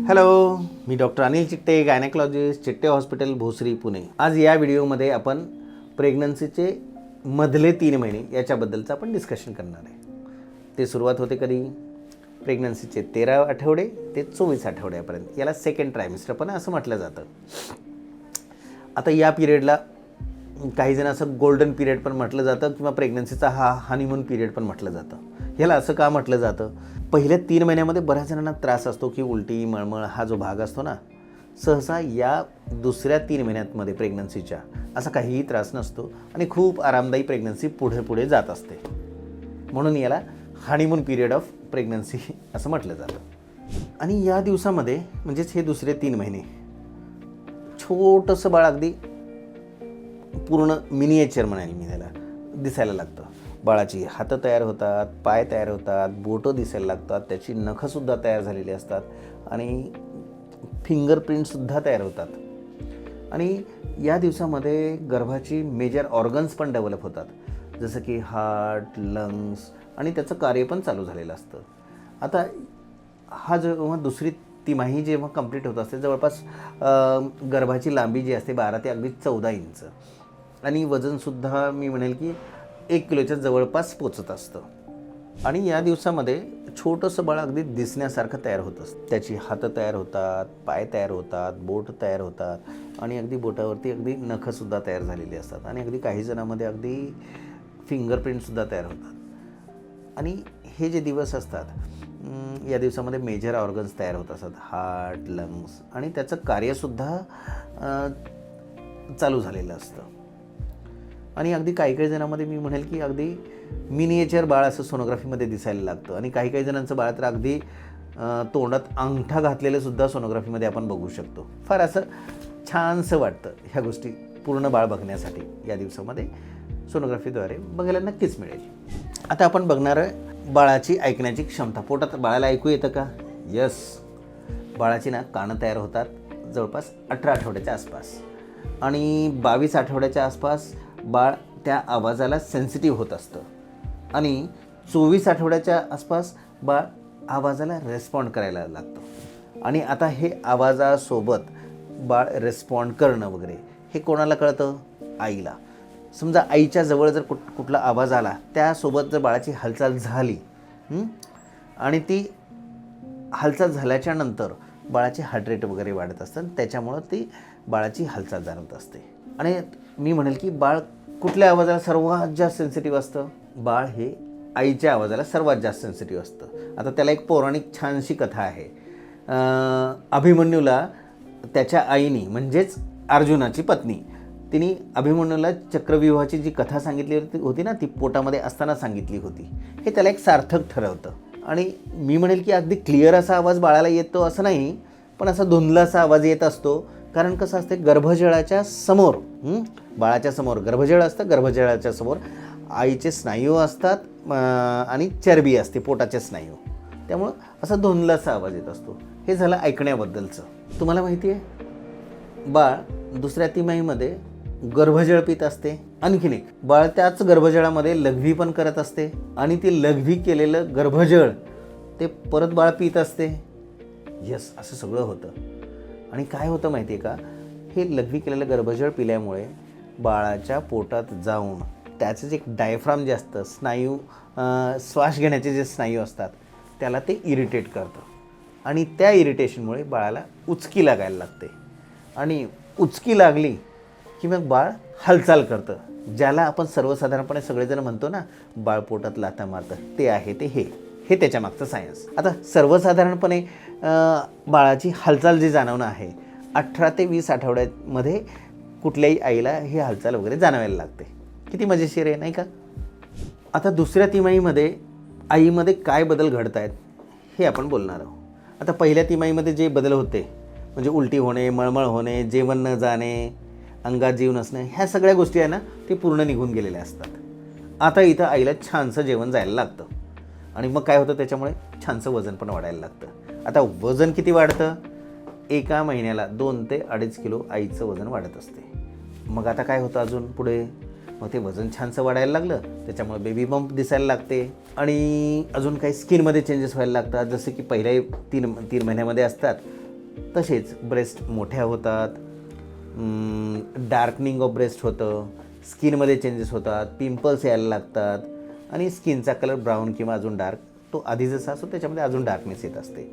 Hello, मी doctor Anil चिट्टे, gynaecologist, चिट्टे hospital, Bhosari, Pune. आज या व्हिडिओमध्ये आपण प्रेग्नन्सीचे मधले 3 महिने याच्याबद्दलचं आपण डिस्कशन करणार आहे. ते सुरुवात होते कधी? प्रेग्नन्सीचे 13 आठवडे ते 24 आठवड्यापर्यंत. याला सेकंड ट्रायमिस्टर पण असं म्हटलं जातं. आता या पिरियडला काही जण असं गोल्डन पिरियड पण म्हटलं जातं किंवा प्रेग्नन्सीचा हनीमून पिरियड पण म्हटलं जातं. ह्याला असं का म्हटलं जातं? पहिल्या 3 महिन्यामध्ये बऱ्याच जणांना त्रास असतो की उलटी, मळमळ हा जो भाग असतो ना, सहसा या दुसऱ्या 3 महिन्यांमध्ये प्रेग्नन्सीच्या असा काहीही त्रास नसतो आणि खूप आरामदायी प्रेग्नन्सी पुढे जात असते. म्हणून याला हनीमून पिरियड ऑफ प्रेग्नन्सी असं म्हटलं जातं. आणि या दिवसामध्ये म्हणजेच हे दुसरे 3 महिने छोटंसं बाळ अगदी पूर्ण मिनिएचर म्हणाल मी त्याला दिसायला लागतं. बाळाची हातं तयार होतात, पाय तयार होतात, बोटं दिसायला लागतात, त्याची नखंसुद्धा तयार झालेली असतात आणि फिंगरप्रिंटसुद्धा तयार होतात. आणि या दिवसामध्ये गर्भाची मेजर ऑर्गन्स पण डेव्हलप होतात, जसं की हार्ट, लंग्स आणि त्याचं कार्य पण चालू झालेलं असतं. आता हा जेव्हा दुसरी तिमाही जेव्हा कंप्लीट होत असते, जवळपास गर्भाची लांबी जी असते 12 ते अगदी 14 इंच आणि वजनसुद्धा मी म्हणेल की 1 किलोच्या जवळपास पोचत असतं. आणि या दिवसामध्ये छोटंसं बाळ अगदी दिसण्यासारखं तयार होत असतं. त्याची हातं तयार होतात, पाय तयार होतात, बोट तयार होतात आणि अगदी बोटावरती अगदी नखंसुद्धा तयार झालेली असतात आणि अगदी काही जणांमध्ये अगदी फिंगरप्रिंटसुद्धा तयार होतात. आणि हे जे दिवस असतात या दिवसामध्ये मेजर ऑर्गन्स तयार होत असतात, हार्ट, लंग्स आणि त्याचं कार्यसुद्धा चालू झालेलं असतं. आणि अगदी काही जणांमध्ये मी म्हणेल की अगदी मिनिएचर बाळ असं सोनोग्राफीमध्ये दिसायला लागतं आणि काही जणांचं बाळ तर अगदी तोंडात अंगठा घातलेलं सुद्धा सोनोग्राफीमध्ये आपण बघू शकतो. फार असं छानसं वाटतं. ह्या गोष्टी पूर्ण बाळ बघण्यासाठी या दिवसामध्ये सोनोग्राफीद्वारे बघायला नक्कीच मिळेल. आता आपण बघणार आहे बाळाची ऐकण्याची क्षमता. पोटात बाळाला ऐकू येतं का? यस. बाळाची ना कानं तयार होतात जवळपास 18 आठवड्याच्या आसपास आणि 22 आठवड्याच्या आसपास बाळ त्या आवाजाला सेन्सिटिव्ह होत असतं आणि 24 आठवड्याच्या आसपास बाळ आवाजाला रेस्पॉन्ड करायला लागतं. आणि आता हे आवाजासोबत बाळ रेस्पॉन्ड करणं वगैरे हे कोणाला कळतं? आईला. समजा आईच्या जवळ जर कुठला आवाज आला, त्यासोबत जर बाळाची हालचाल झाली आणि ती हालचाल झाल्याच्या नंतर बाळाची हार्ट रेट वगैरे वाढत असतं, त्याच्यामुळं ती बाळाची हालचाल जाणवत असते. आणि मी म्हणेल की बाळ कुठल्या आवाजाला सर्वात जास्त सेन्सिटिव्ह असतं? बाळ हे आईच्या आवाजाला सर्वात जास्त सेन्सिटिव्ह असतं. आता त्याला एक पौराणिक छानशी कथा आहे. अभिमन्यूला त्याच्या आईनी म्हणजेच अर्जुनाची पत्नी तिने अभिमन्यूला चक्रव्यूहाची जी कथा सांगितली होती ना, ती पोटामध्ये असताना सांगितली होती. हे त्याला एक सार्थक ठरवतं. आणि मी म्हणेल की अगदी क्लिअर असा आवाज बाळाला येतो असं नाही, पण असा धुंदलासा आवाज येत असतो. कारण कसं असते, गर्भजळाच्या समोर बाळाच्या समोर गर्भजळ असतं, गर्भजळाच्या समोर आईचे स्नायू असतात आणि चरबी असते, पोटाचे स्नायू. त्यामुळं असा धुंदलासा आवाज येत असतो. हे झालं ऐकण्याबद्दलचं. तुम्हाला माहिती आहे बाळ दुसऱ्या तिमाहीमध्ये गर्भजळ पित असते. आणखीन एक, बाळ त्याच गर्भजळामध्ये लघवी पण करत असते आणि ती लघवी केलेलं गर्भजळ ते परत बाळ पित असते. यस, असं सगळं होतं. आणि काय होतं माहिती आहे का, हे लघवी केलेलं गर्भजळ पिल्यामुळे बाळाच्या पोटात जाऊन त्याचं जे डायफ्राम जे असतं, स्नायू, श्वास घेण्याचे जे स्नायू असतात, त्याला ते इरिटेट करतं आणि त्या इरिटेशनमुळे बाळाला उचकी लागायला लागते. आणि उचकी लागली की मग बाळ हालचाल करतं, ज्याला आपण सर्वसाधारणपणे सगळेजण म्हणतो ना, बाळ पोटात लाथा मारतं, ते आहे ते हे त्याच्या मागचं सायन्स. आता सर्वसाधारणपणे बाळाची हालचाल जी जाणवणं आहे 18 ते 20 आठवड्यामध्ये कुठल्याही आईला ही हालचाल वगैरे जाणवायला लागते. किती मजेशीर आहे नाही का? आता दुसऱ्या तिमाहीमध्ये आईमध्ये काय बदल घडत आहेत हे आपण बोलणार आहोत. आता पहिल्या तिमाहीमध्ये जे बदल होते म्हणजे उलटी होणे, मळमळ होणे, जेवण न जाणे, अंगात जीव नसणे, ह्या सगळ्या गोष्टी आहे ना, ते पूर्ण निघून गेलेल्या असतात. आता इथं आईला छानसं जेवण जायला लागतं आणि मग काय होतं, त्याच्यामुळे छानसं वजन पण वाढायला लागतं. आता वजन किती वाढतं? एका महिन्याला 2 ते 2.5 किलो आईचं वजन वाढत असते. मग आता काय होतं अजून पुढे? मग ते वजन छानसं वाढायला लागलं, त्याच्यामुळे बेबी बंप दिसायला लागते आणि अजून काही स्किनमध्ये चेंजेस व्हायला लागतात. जसे की पहिल्या 3 महिन्यामध्ये असतात तसेच ब्रेस्ट मोठ्या होतात, डार्कनिंग ऑफ ब्रेस्ट होतं, स्किनमध्ये चेंजेस होतात, पिंपल्स यायला लागतात आणि स्किनचा कलर ब्राऊन किंवा अजून डार्क, तो आधी जसा असतो त्याच्यामध्ये अजून डार्कनेस येत असते.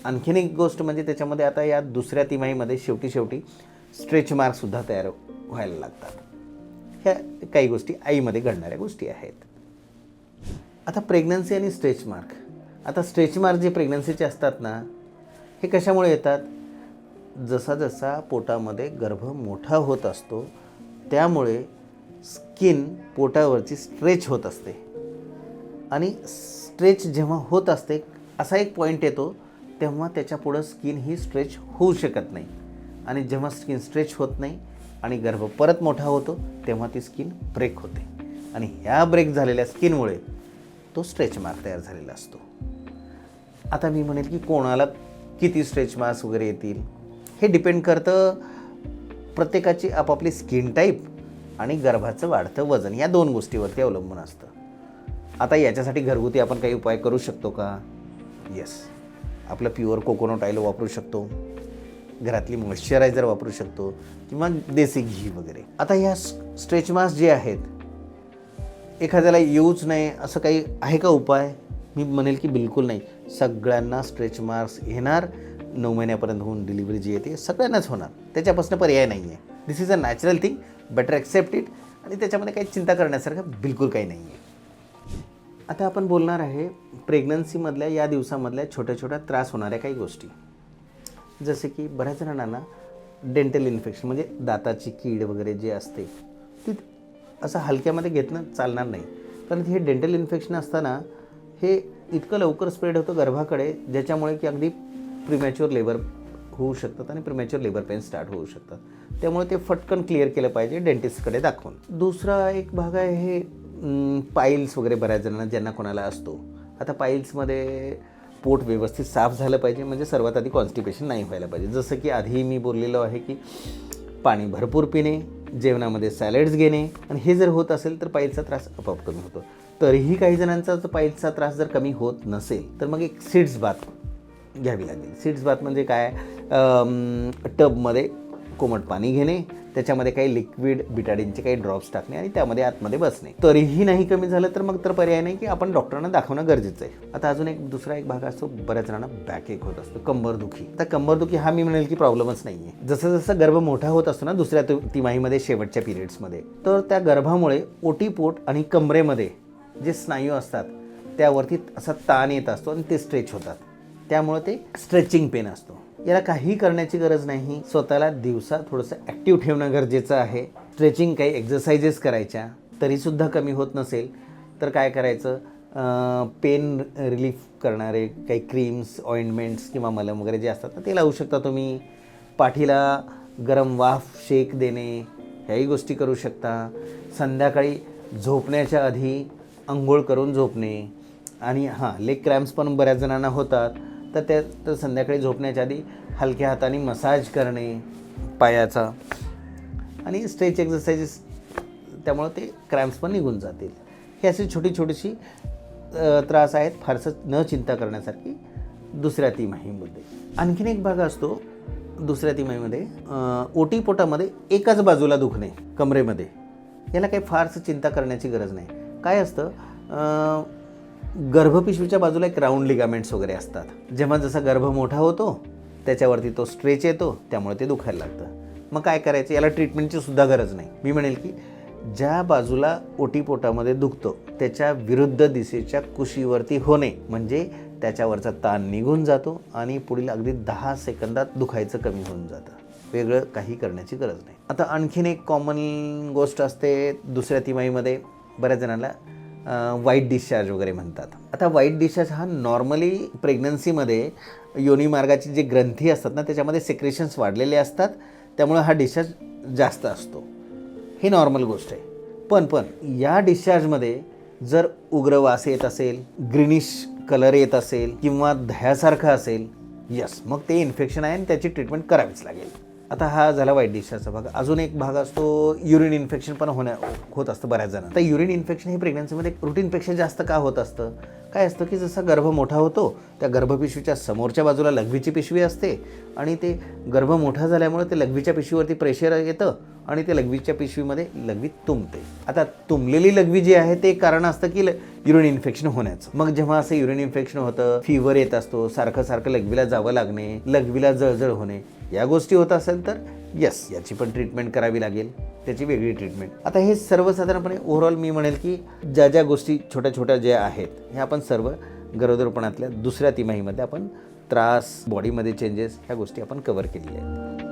आणखीन एक गोष्ट म्हणजे त्याच्यामध्ये आता या दुसऱ्या तिमाहीमध्ये शेवटी स्ट्रेच मार्कसुद्धा तयार व्हायला लागतात. ह्या काही गोष्टी आईमध्ये घडणाऱ्या गोष्टी आहेत. आता प्रेग्नन्सी आणि स्ट्रेच मार्क. आता स्ट्रेच मार्क जे प्रेग्नन्सीचे असतात ना, हे कशामुळे येतात? जसा जसा पोटामध्ये गर्भ मोठा होत असतो त्यामुळे स्किन पोटावरची स्ट्रेच होत असते आणि स्ट्रेच जेव्हा होत असते असा एक पॉईंट येतो तेव्हा त्याच्यापुढं स्किन ही स्ट्रेच होऊ शकत नाही आणि जेव्हा स्किन स्ट्रेच होत नाही आणि गर्भ परत मोठा होतो तेव्हा ती स्किन ब्रेक होते आणि ह्या ब्रेक झालेल्या स्किनमुळे तो स्ट्रेच मार्क तयार झालेला असतो. आता मी म्हणेल की कोणाला किती स्ट्रेच मार्क्स वगैरे येतील हे डिपेंड करतं प्रत्येकाची आपापली स्किन टाईप आणि गर्भाचं वाढतं वजन या दोन गोष्टीवरती अवलंबून असतं. आता याच्यासाठी घरगुती आपण काही उपाय करू शकतो का? येस, आपलं प्युअर कोकोनट ऑइल वापरू शकतो, घरातली मॉइश्चरायझर वापरू शकतो किंवा देसी घी वगैरे. आता ह्या स्ट्रेच मार्क्स जे आहेत एखाद्याला येऊच नाही असं काही आहे का उपाय? मी म्हणेल की बिलकुल नाही. सगळ्यांना स्ट्रेच मार्क्स येणार. 9 महिन्यापर्यंत होऊन डिलिव्हरी जी येते सगळ्यांनाच होणार, त्याच्यापासून पर्याय नाही आहे. This is a natural thing, better accept it आणि त्याच्यामध्ये काही चिंता करण्यासारखं बिलकुल काही नाही आहे. आता आपण बोलणार आहे प्रेग्नन्सीमधल्या या दिवसामधल्या छोट्या त्रास होणाऱ्या काही गोष्टी, जसे की बऱ्याच जणांना डेंटल इन्फेक्शन म्हणजे दाताची कीड वगैरे जे असते ती असं हलक्यामध्ये घेतणं चालणार नाही. कारण हे डेंटल इन्फेक्शन असताना हे इतकं लवकर स्प्रेड होतं गर्भाकडे ज्याच्यामुळे की अगदी प्रिमॅच्युअर लेबर होऊ शकतात आणि प्रिमॅच्युअर लेबर पेन स्टार्ट होऊ शकतात. त्यामुळे ते फटकन क्लिअर केलं पाहिजे डेंटिस्टकडे दाखवून. दुसरा एक भाग आहे हे पाईल्स वगैरे बऱ्याच जणांना ज्यांना कोणाला असतो. आता पाईल्समध्ये पोट व्यवस्थित साफ झालं पाहिजे, म्हणजे सर्वात आधी कॉन्स्टिपेशन नाही व्हायला पाहिजे. जसं की आधी मी बोललेलो आहे की पाणी भरपूर पिणे, जेवणामध्ये सॅलड्स घेणे आणि हे जर होत असेल तर पाईल्सचा त्रास आपोआप कमी होतो. तरीही काही जणांचा पाईल्सचा त्रास जर कमी होत नसेल तर मग एक सीड्स बाथ घ्यावी लागेल. सीड्स बाथ म्हणजे काय? टबमध्ये कोमट पाणी घेणे, त्याच्यामध्ये काही लिक्विड बिटाडीनचे काही ड्रॉप्स टाकणे आणि त्यामध्ये आतमध्ये बसणे. तरीही नाही कमी झालं तर मग तर पर्याय नाही की आपण डॉक्टरांना दाखवणं गरजेचं आहे. आता अजून एक दुसरा एक भाग असतो, बऱ्याच जणांना बॅकएक होत असतो, कंबरदुखी. आता कंबरदुखी हा मी म्हणेल की प्रॉब्लेमच नाही आहे. जसं जसं गर्भ मोठा होत असतो ना दुसऱ्या तिमाहीमध्ये शेवटच्या पिरियड्समध्ये, तर त्या गर्भामुळे ओटीपोट आणि कमरेमध्ये जे स्नायू असतात त्यावरती असा ताण येत असतो आणि ते स्ट्रेच होतात. त्यामुळे ते स्ट्रेचिंग पेन असतो. याला काही करण्याची गरज नाही. स्वतःला दिवसा थोडंसं ॲक्टिव्ह ठेवणं गरजेचं आहे. स्ट्रेचिंग काही एक्झरसाइजेस करायच्या, तरीसुद्धा कमी होत नसेल तर काय करायचं, पेन रिलीफ करणारे काही क्रीम्स, ऑइंटमेंट्स किंवा मलम वगैरे जे असतात ना ते लावू शकता तुम्ही. पाठीला गरम वाफ शेक देणे ह्याही गोष्टी करू शकता. संध्याकाळी झोपण्याच्या आधी अंघोळ करून झोपणे. आणि लेग क्रॅम्प्स पण बऱ्याच जणांना होतात, तर संध्याकाळी झोपण्याच्या आधी हलक्या हाताने मसाज करणे पायाचा आणि स्ट्रेच एक्सरसाइजेस, त्यामुळं ते क्रॅम्प्स पण निघून जातील. ही अशी छोटीशी त्रास आहेत, फारसं न चिंता करण्यासारखी दुसऱ्या तिमाहीमध्ये. आणखीन एक भाग असतो दुसऱ्या तिमाहीमध्ये, ओटीपोटामध्ये एकाच बाजूला दुखणे कमरेमध्ये. याला काही फारसं चिंता करण्याची गरज नाही. काय असतं, गर्भपिशवीच्या बाजूला एक राऊंड लिगामेंट्स वगैरे असतात. जेव्हा जसा गर्भ मोठा होतो त्याच्यावरती तो स्ट्रेच येतो, त्यामुळे ते दुखायला लागतं. मग काय करायचं, याला ट्रीटमेंटची सुद्धा गरज नाही. मी म्हणेल की ज्या बाजूला ओटीपोटामध्ये दुखतो त्याच्या विरुद्ध दिशेच्या कुशीवरती होणे म्हणजे त्याच्यावरचा ताण निघून जातो आणि पुढील अगदी 10 सेकंदात दुखायचं कमी होऊन जातं. वेगळं काही करण्याची गरज नाही. आता आणखीन एक कॉमन गोष्ट असते दुसऱ्या तिमाहीमध्ये, बऱ्याच जणांना वाईट डिस्चार्ज वगैरे म्हणतात. आता वाईट डिस्चार्ज हा नॉर्मली प्रेग्नन्सीमध्ये योनी मार्गाची जे ग्रंथी असतात ना त्याच्यामध्ये सेक्रेशन्स वाढलेले असतात, त्यामुळे हा डिस्चार्ज जास्त असतो. ही नॉर्मल गोष्ट आहे. पण या डिस्चार्जमध्ये जर उग्र वास येत असेल, ग्रीनिश कलर येत असेल किंवा दह्यासारखं असेल, यस, मग ते इन्फेक्शन आहे आणि त्याची ट्रीटमेंट करावीच लागेल. आता हा झाला वाईट डिस्चार्जचा भाग. अजून एक भाग असतो युरिन इन्फेक्शन पण होत असतं बऱ्याच जणांना. तर युरिन इन्फेक्शन हे प्रेग्नन्सीमध्ये रुटीनपेक्षा जास्त का होत असतं? काय असतं की जसा गर्भ मोठा होतो त्या गर्भपिशवीच्या समोरच्या बाजूला लघवीची पिशवी असते आणि ते गर्भ मोठा झाल्यामुळे ते लघवीच्या पिशवीवरती प्रेशर येतं आणि ते लघवीच्या पिशवीमध्ये लघवी तुंबते. आता तुंबलेली लघवी जी आहे ते कारण असतं की युरिन इन्फेक्शन होण्याचं. मग जेव्हा असं युरिन इन्फेक्शन होतं, फीवर येत असतो, सारखं लघवीला जावं लागणे, लघवीला जळजळ होणे, या गोष्टी होत असेल तर यस, याची पण ट्रीटमेंट करावी लागेल, त्याची वेगळी ट्रीटमेंट. आता हे सर्वसाधारणपणे ओव्हरऑल मी म्हणेल की ज्या गोष्टी छोट्या छोट्या ज्या आहेत ह्या आपण सर्व गरोदरपणातल्या दुसऱ्या तिमाहीमध्ये आपण त्रास, बॉडीमध्ये चेंजेस ह्या गोष्टी आपण कव्हर केलेल्या आहेत.